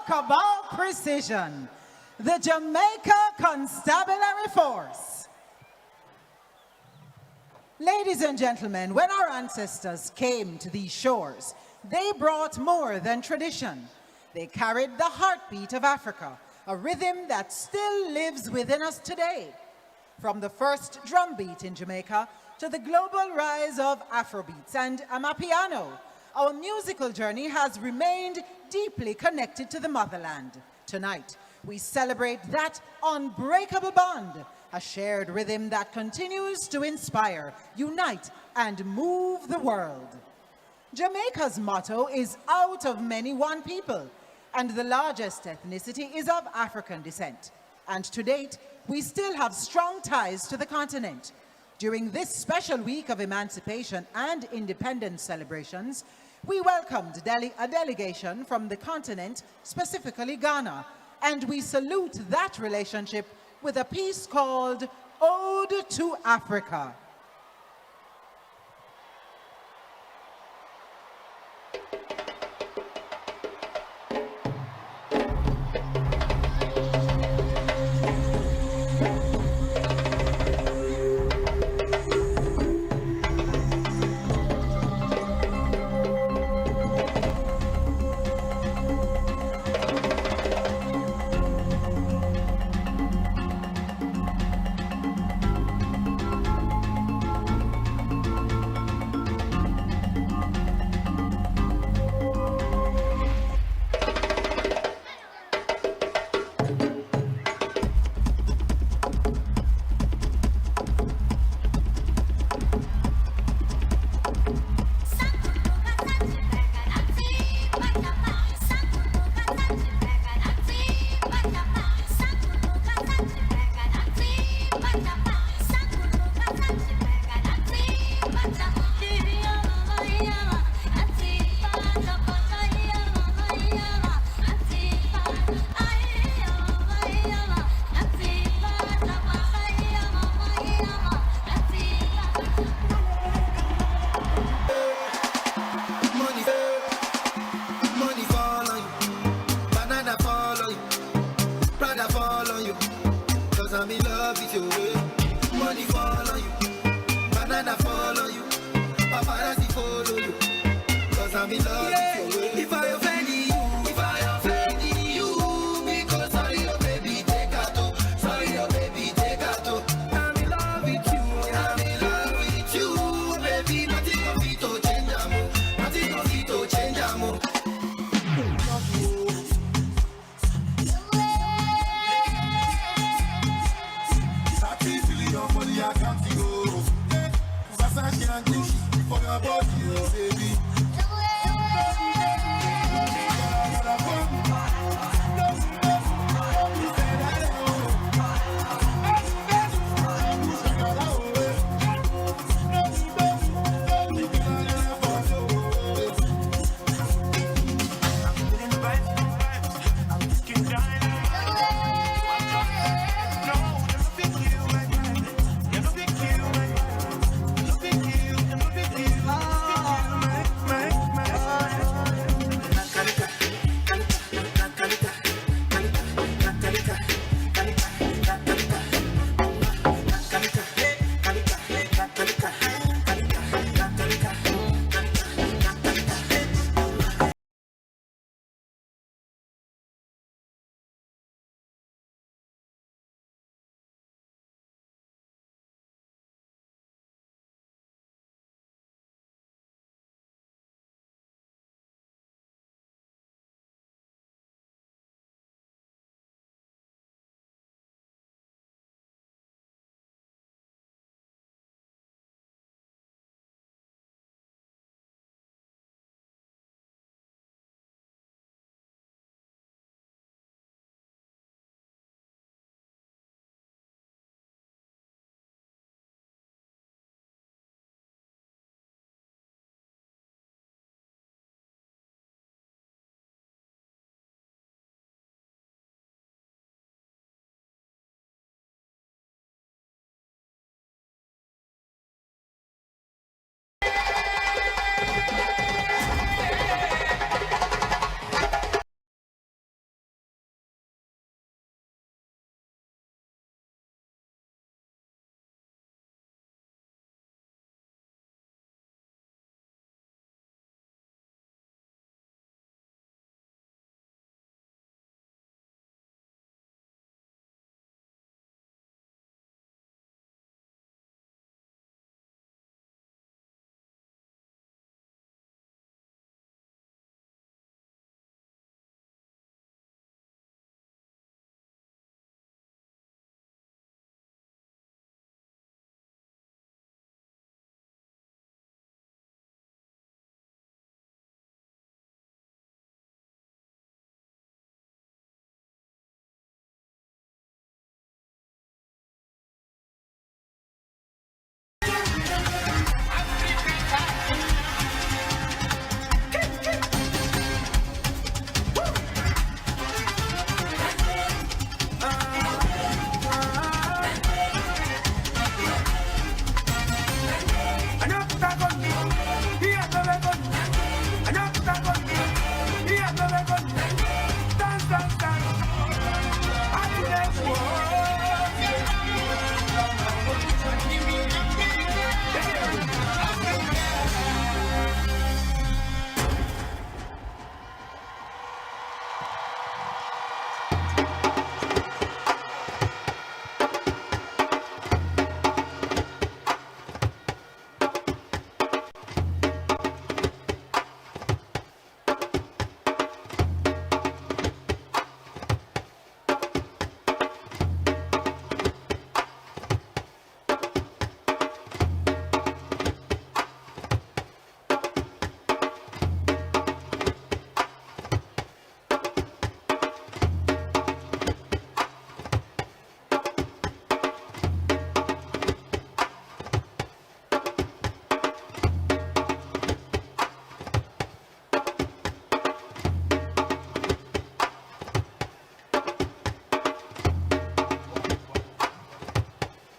Talk about precision. The Jamaica Constabulary Force. Ladies and gentlemen, when our ancestors came to these shores, they brought more than tradition. They carried the heartbeat of Africa, a rhythm that still lives within us today. From the first drum beat in Jamaica to the global rise of Afrobeats and Amapiano, our musical journey has remained deeply connected to the motherland. Tonight, we celebrate that unbreakable bond, a shared rhythm that continues to inspire, unite, and move the world. Jamaica's motto is out of many one people, and the largest ethnicity is of African descent. And to date, we still have strong ties to the continent. During this special week of Emancipation and Independence celebrations, we welcomed a delegation from the continent, specifically Ghana, and we salute that relationship with a piece called Ode to Africa. For your body, oh baby.